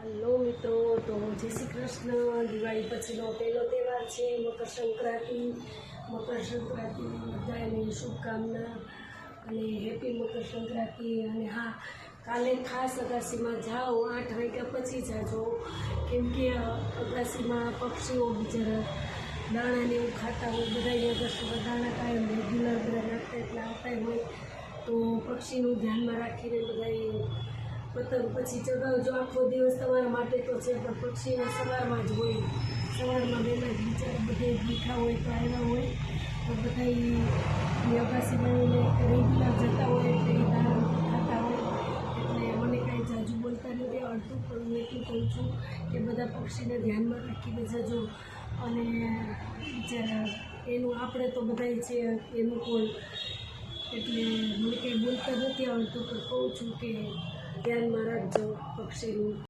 Hello મિત્રો, તો જય શ્રી કૃષ્ણ. દિવાળી પછીનો પહેલો તહેવાર છે મકર સંક્રાંતિ. મકર સંક્રાંતિ બધાને શુભકામના અને હેપી મકર સંક્રાંતિ. અને હા, કાલે ખાસ અગાસીમાં જાઓ, 8 વાગ્યા પછી જાજો, કેમ કે અગાસીમાં પક્ષીઓ બિચારા દાણાને એવું ખાતા હોય. બધા અગાસીમાં દાણા કાયમ રેગ્યુલર બધા નાખતા એટલે આવતા હોય, તો પક્ષીનું ધ્યાનમાં રાખીને બધા પતંગ પછી ચગાવજો. આખો દિવસ તમારા માટે તો છે, પણ પક્ષીને સવારમાં જ હોય. સવારમાં વહેલા જ બિચારા બધે ભીખા હોય તો આવ્યા હોય, તો બધા અગાસીમાં રેગ્યુલર જતા હોય એટલે એ દાણા ખાતા હોય. એટલે મને કાંઈ જાજુ બોલતા નથી આવડતું, પણ હું એટલું કહું છું કે બધા પક્ષીને ધ્યાનમાં રાખીને જજો. અને બિચારા એનું આપણે તો બધા છે એનું કોઈ, એટલે મને કંઈ બોલતા નથી આવડતું, પણ કહું છું કે ધ્યાનમાં રાખજો પક્ષીનું.